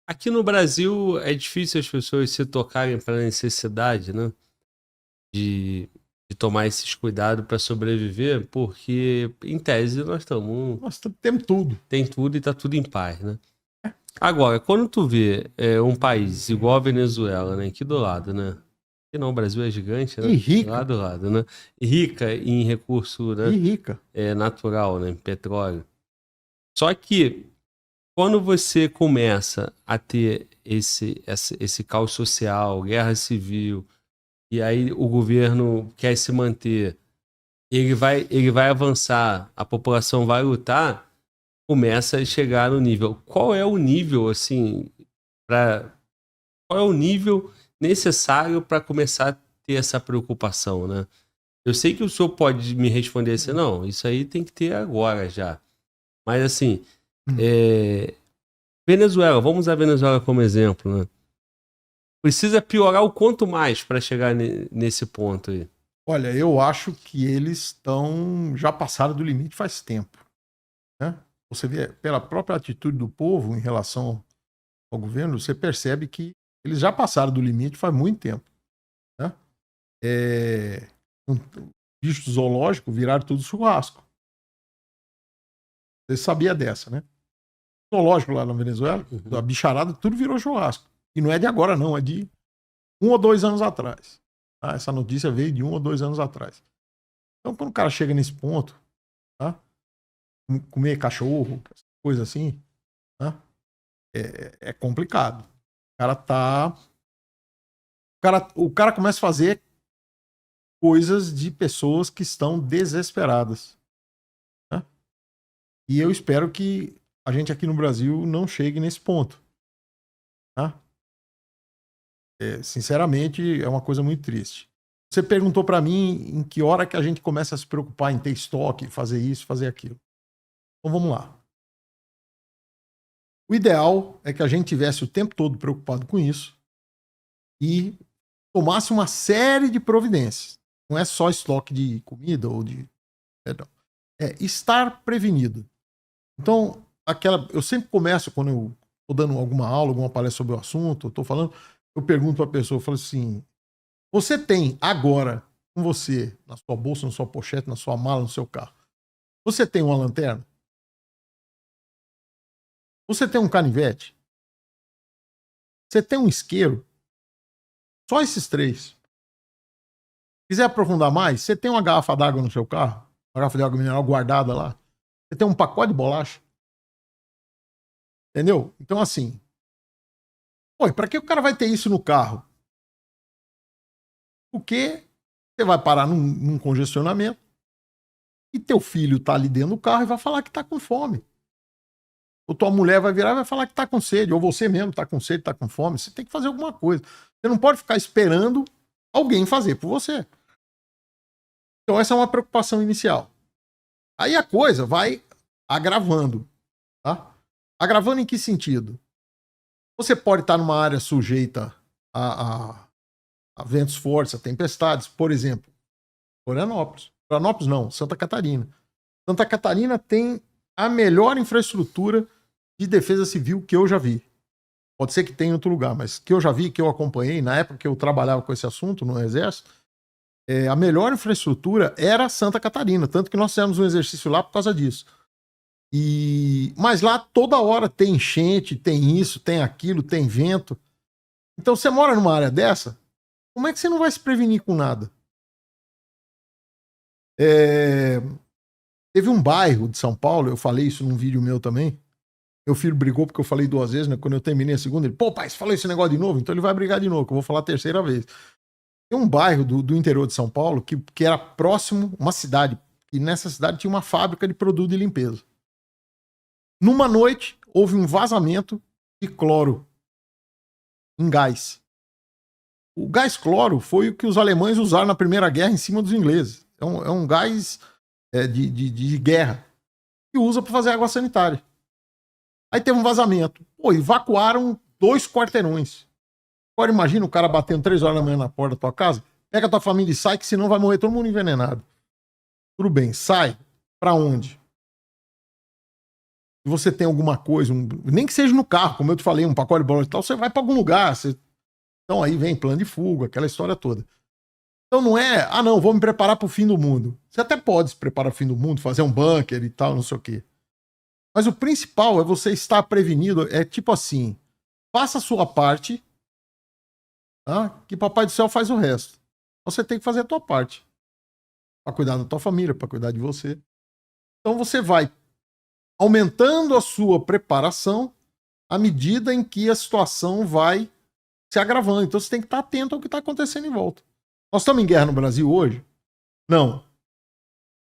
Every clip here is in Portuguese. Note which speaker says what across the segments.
Speaker 1: Aqui no Brasil é difícil as pessoas se tocarem para a necessidade, né, de, de tomar esses cuidados para sobreviver, porque em tese nós estamos,
Speaker 2: Nós temos tudo.
Speaker 1: tem tudo e tá tudo em paz, né? Agora, quando tu vê um país igual a Venezuela, né, aqui do lado, né? Que não, o Brasil é gigante, né?
Speaker 2: E rica.
Speaker 1: Lá do lado, né? E rica em recurso, né,
Speaker 2: E rica.
Speaker 1: natural, né, em petróleo. Só que quando você começa a ter esse caos social, guerra civil, e aí o governo quer se manter, ele vai avançar, a população vai lutar, começa a chegar no nível. Qual é o nível, assim, qual é o nível necessário para começar a ter essa preocupação, né? Eu sei que o senhor pode me responder assim, não, isso aí tem que ter agora já. Mas assim, Venezuela, vamos usar a Venezuela como exemplo, né? Precisa piorar o quanto mais para chegar nesse ponto aí?
Speaker 2: Olha, eu acho que eles já passaram do limite faz tempo, né? Você vê pela própria atitude do povo em relação ao governo, você percebe que eles já passaram do limite faz muito tempo, né? Um bicho zoológico viraram tudo churrasco. Você sabia dessa, né? Zoológico lá na Venezuela, a bicharada, tudo virou churrasco. E não é de agora, não, é de 1 ou 2 anos atrás. Tá? Essa notícia veio de 1 ou 2 anos atrás. Então, quando o cara chega nesse ponto, tá? Comer cachorro, coisa assim, tá? É complicado. O cara começa a fazer coisas de pessoas que estão desesperadas. Né? E eu espero que a gente aqui no Brasil não chegue nesse ponto. Tá? Sinceramente, é uma coisa muito triste. Você perguntou para mim em que hora que a gente começa a se preocupar em ter estoque, fazer isso, fazer aquilo. Então vamos lá. O ideal é que a gente tivesse o tempo todo preocupado com isso e tomasse uma série de providências. Não é só estoque de comida ou de... Perdão. É estar prevenido. Então, eu sempre começo, quando eu estou dando alguma aula, alguma palestra sobre o assunto, estou falando, eu pergunto para a pessoa, eu falo assim, você tem agora com você, na sua bolsa, na sua pochete, na sua mala, no seu carro, você tem uma lanterna? Você tem um canivete? Você tem um isqueiro? Só esses 3. Quiser aprofundar mais, você tem uma garrafa d'água no seu carro? Uma garrafa de água mineral guardada lá? Você tem um pacote de bolacha? Entendeu? Então, assim... Pô, pra que o cara vai ter isso no carro? Porque você vai parar num congestionamento e teu filho tá ali dentro do carro e vai falar que tá com fome. Ou tua mulher vai virar e vai falar que tá com sede. Ou você mesmo tá com sede, tá com fome. Você tem que fazer alguma coisa. Você não pode ficar esperando alguém fazer por você. Então essa é uma preocupação inicial. Aí a coisa vai agravando. Tá? Agravando em que sentido? Você pode estar numa área sujeita a ventos fortes, a tempestades. Por exemplo, Florianópolis. Florianópolis não, Santa Catarina. Santa Catarina tem a melhor infraestrutura de defesa civil que eu já vi. Pode ser que tenha em outro lugar, mas que eu já vi, que eu acompanhei, na época que eu trabalhava com esse assunto no Exército, a melhor infraestrutura era Santa Catarina, tanto que nós fizemos um exercício lá por causa disso. Mas lá toda hora tem enchente, tem isso, tem aquilo, tem vento. Então você mora numa área dessa, como é que você não vai se prevenir com nada? Teve um bairro de São Paulo, eu falei isso num vídeo meu também. Meu filho brigou porque eu falei 2 vezes, né? Quando eu terminei a segunda, ele, pô, pai, você falou esse negócio de novo? Então ele vai brigar de novo, que eu vou falar a 3ª vez. Tem um bairro do interior de São Paulo que era próximo, uma cidade, e nessa cidade tinha uma fábrica de produto de limpeza. Numa noite, houve um vazamento de cloro em gás. O gás cloro foi o que os alemães usaram na Primeira Guerra em cima dos ingleses. É um gás de guerra que usa para fazer água sanitária. Aí teve um vazamento. Pô, evacuaram 2 quarteirões. Agora imagina o cara batendo 3 horas da manhã na porta da tua casa, pega a tua família e sai, que senão vai morrer todo mundo envenenado. Tudo bem, sai. Pra onde? Se você tem alguma coisa, nem que seja no carro, como eu te falei, um pacote de bola e tal, você vai para algum lugar. Então aí vem plano de fuga, aquela história toda. Então não é, não, vou me preparar para o fim do mundo. Você até pode se preparar para o fim do mundo, fazer um bunker e tal, não sei o quê. Mas o principal é você estar prevenido. É tipo assim, faça a sua parte, tá? Que Papai do Céu faz o resto. Você tem que fazer a tua parte. Para cuidar da tua família, para cuidar de você. Então você vai aumentando a sua preparação à medida em que a situação vai se agravando. Então você tem que estar atento ao que está acontecendo em volta. Nós estamos em guerra no Brasil hoje? Não.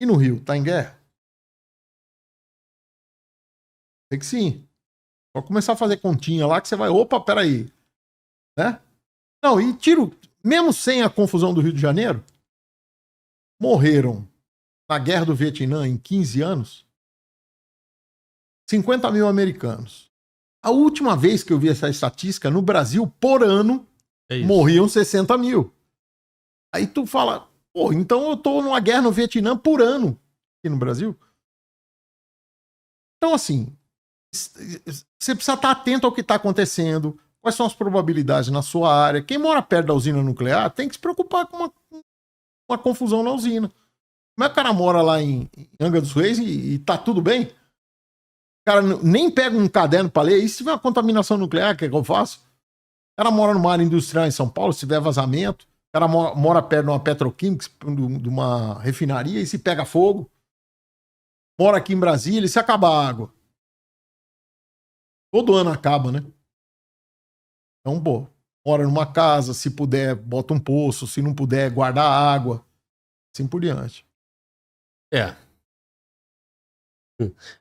Speaker 2: E no Rio? Está em guerra? Tem que sim. Só começar a fazer continha lá que você vai, opa, peraí. Né? Não, e mesmo sem a confusão do Rio de Janeiro, morreram na guerra do Vietnã em 15 anos 50 mil americanos. A última vez que eu vi essa estatística, no Brasil, por ano, morriam 60 mil. Aí tu fala, pô, então eu tô numa guerra no Vietnã por ano aqui no Brasil. Então, assim, você precisa estar atento ao que está acontecendo, quais são as probabilidades na sua área. Quem mora perto da usina nuclear tem que se preocupar com uma confusão na usina. Como é que o cara mora lá em Angra dos Reis e tá tudo bem? O cara nem pega um caderno para ler. E se tiver uma contaminação nuclear, o que eu faço? O cara mora numa área industrial em São Paulo, se tiver vazamento. O cara mora perto de uma petroquímica, de uma refinaria, e se pega fogo. Mora aqui em Brasília e se acaba a água. Todo ano acaba, né? Então, pô, mora numa casa, se puder, bota um poço, se não puder, guarda água. Assim por diante.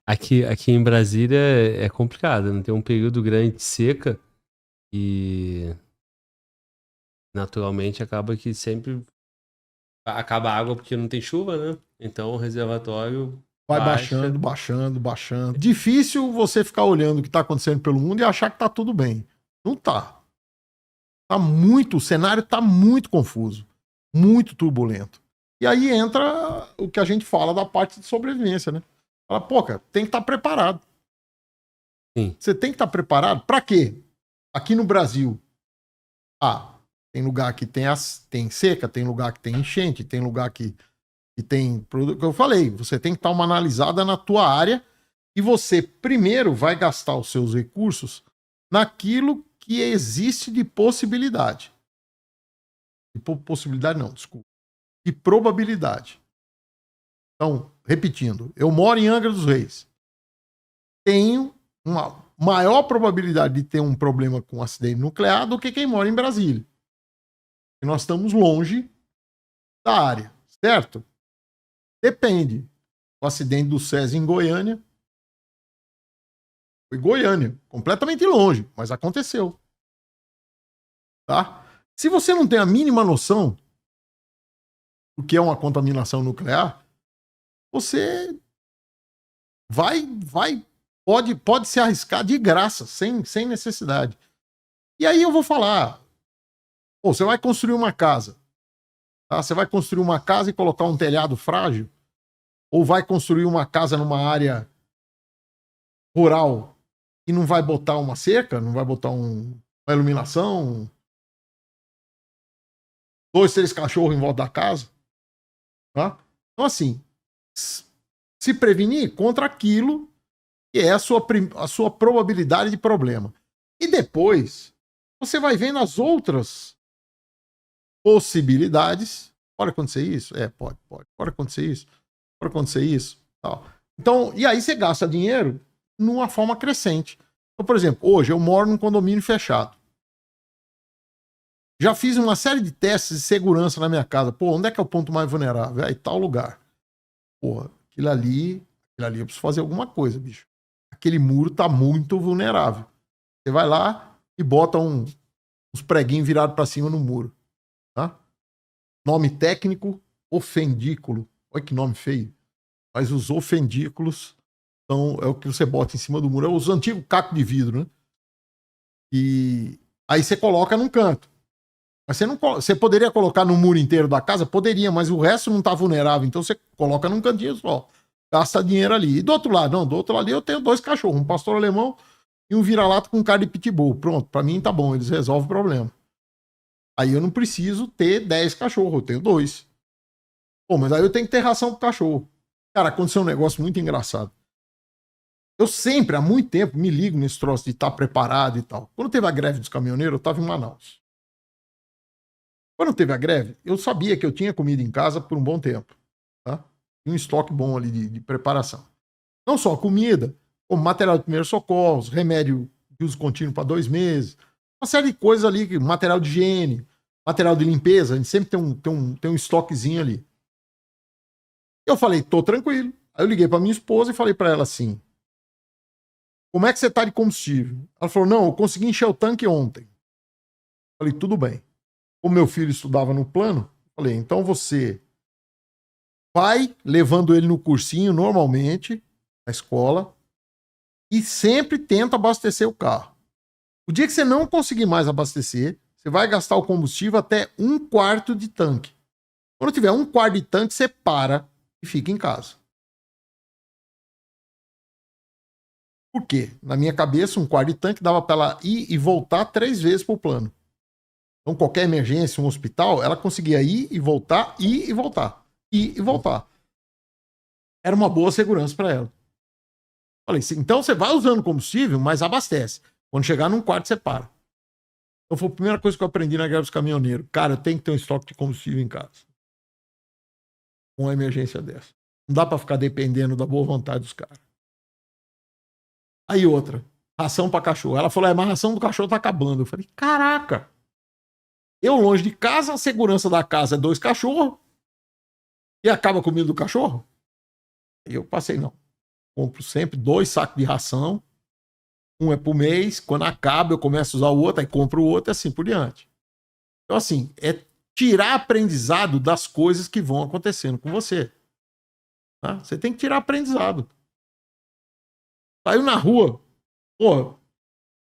Speaker 1: Aqui em Brasília é complicado, não tem um período grande de seca e naturalmente acaba que sempre acaba a água porque não tem chuva, né? Então o reservatório
Speaker 2: vai baixando. É difícil você ficar olhando o que está acontecendo pelo mundo e achar que está tudo bem. Não tá. O cenário está muito confuso, muito turbulento. E aí entra o que a gente fala da parte de sobrevivência, né? Fala, pô, cara, tem que estar preparado.
Speaker 1: Sim.
Speaker 2: Você tem que estar preparado para quê? Aqui no Brasil, tem lugar que tem seca, tem lugar que tem enchente, tem lugar que tem produto. Que eu falei, você tem que estar uma analisada na tua área e você primeiro vai gastar os seus recursos naquilo que existe de possibilidade. Possibilidade não, desculpa. De probabilidade. Então, repetindo, eu moro em Angra dos Reis. Tenho uma maior probabilidade de ter um problema com um acidente nuclear do que quem mora em Brasília. E nós estamos longe da área, certo? Depende. O acidente do SESI em Goiânia foi Goiânia, completamente longe, mas aconteceu. Tá? Se você não tem a mínima noção do que é uma contaminação nuclear, você pode se arriscar de graça, sem necessidade. E aí eu vou falar, você vai construir uma casa, tá? Você vai construir uma casa e colocar um telhado frágil? Ou vai construir uma casa numa área rural e não vai botar uma cerca, não vai botar uma iluminação, 2, 3 cachorros em volta da casa? Tá? Então, assim, se prevenir contra aquilo que é a sua probabilidade de problema. E depois, você vai vendo as outras possibilidades. Pode acontecer isso? Pode. Pode acontecer isso? Pode acontecer isso? Tal. Então, e aí você gasta dinheiro numa forma crescente. Então, por exemplo, hoje eu moro num condomínio fechado. Já fiz uma série de testes de segurança na minha casa. Pô, onde é que é o ponto mais vulnerável? Em tal lugar. Porra, aquilo ali eu preciso fazer alguma coisa, bicho. Aquele muro tá muito vulnerável. Você vai lá e bota uns preguinhos virados para cima no muro. Tá? Nome técnico, ofendículo. Olha que nome feio. Mas os ofendículos é o que você bota em cima do muro. É os antigos cacos de vidro, né? E aí você coloca num canto. Mas você poderia colocar no muro inteiro da casa? Poderia, mas o resto não tá vulnerável. Então você coloca num cantinho só. gasta dinheiro ali. E do outro lado, não, do outro lado ali eu tenho 2 cachorros, um pastor alemão e um vira-lata com cara de pitbull. Pronto, pra mim tá bom, eles resolvem o problema. Aí eu não preciso ter 10 cachorros, eu tenho 2. Pô, mas aí eu tenho que ter ração pro cachorro. Cara, aconteceu um negócio muito engraçado. Eu sempre, há muito tempo, me ligo nesse troço de estar preparado e tal. Quando teve a greve dos caminhoneiros, eu estava em Manaus. Quando teve a greve, eu sabia que eu tinha comida em casa por um bom tempo. Tá? E um estoque bom ali de preparação. Não só comida, como material de primeiros socorros, remédio de uso contínuo para 2 meses, uma série de coisas ali, material de higiene, material de limpeza, a gente sempre tem um estoquezinho ali. Eu falei, tô tranquilo. Aí eu liguei para minha esposa e falei para ela assim, como é que você tá de combustível? Ela falou, não, eu consegui encher o tanque ontem. Eu falei, tudo bem. Como meu filho estudava no plano, eu falei, então você vai levando ele no cursinho normalmente, na escola, e sempre tenta abastecer o carro. O dia que você não conseguir mais abastecer, você vai gastar o combustível até 1/4 de tanque. Quando tiver 1/4 de tanque, você para e fica em casa. Por quê? Na minha cabeça, 1/4 de tanque dava para ela ir e voltar 3 vezes pro plano. Então, qualquer emergência, um hospital, ela conseguia ir e voltar, ir e voltar. Ir e voltar. Era uma boa segurança para ela. Falei, então você vai usando combustível, mas abastece. Quando chegar num quarto, você para. Então foi a primeira coisa que eu aprendi na greve dos caminhoneiros. Cara, eu tenho que ter um estoque de combustível em casa. Uma emergência dessa. Não dá para ficar dependendo da boa vontade dos caras. Aí outra, ração para cachorro. Ela falou, mas a ração do cachorro tá acabando. Eu falei, caraca. Eu longe de casa, a segurança da casa é 2 cachorros. E acaba a comida do cachorro? E eu passei, não. Compro sempre 2 sacos de ração. Um é por mês. Quando acaba, eu começo a usar o outro, aí compro o outro e assim por diante. Então, assim, é tirar aprendizado das coisas que vão acontecendo com você. Tá? Você tem que tirar aprendizado. Saiu na rua, pô,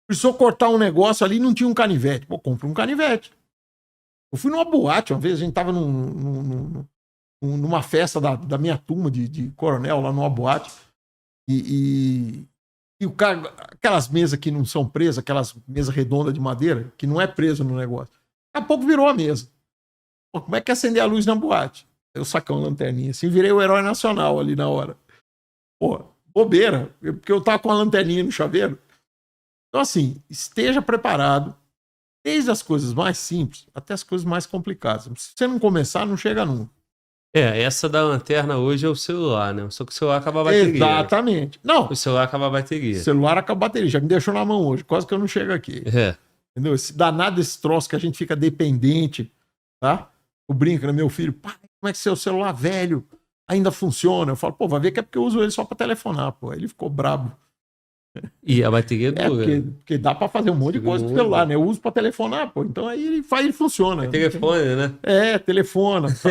Speaker 2: precisou cortar um negócio ali e não tinha um canivete. Pô, compra um canivete. Eu fui numa boate uma vez, a gente tava numa festa da minha turma de coronel, lá numa boate, e o cara, aquelas mesas que não são presas, aquelas mesas redondas de madeira, que não é preso no negócio. Daqui a pouco virou a mesa. Pô, como é que é acender a luz na boate? Eu sacão a lanterninha assim, virei o herói nacional ali na hora. Pô, bobeira, porque eu tava com a lanterninha no chaveiro. Então, assim, esteja preparado, desde as coisas mais simples até as coisas mais complicadas. Se você não começar, não chega nunca.
Speaker 1: Essa da lanterna hoje é o celular, né? Só que o celular acaba a bateria.
Speaker 2: Exatamente. Não.
Speaker 1: O celular acaba a bateria.
Speaker 2: O celular acaba a bateria. Já me deixou na mão hoje. Quase que eu não chego aqui. Entendeu? Esse danado desse troço que a gente fica dependente, tá? Eu brinco, né? Meu filho, pai, como é que seu celular velho ainda funciona? Eu falo, pô, vai ver que é porque eu uso ele só pra telefonar, pô. Aí ele ficou brabo.
Speaker 1: E a bateria dura.
Speaker 2: Porque dá pra fazer um monte de coisa com o celular, né? Eu uso pra telefonar, pô. Então aí ele funciona.
Speaker 1: É telefone, né?
Speaker 2: Telefona. Tá?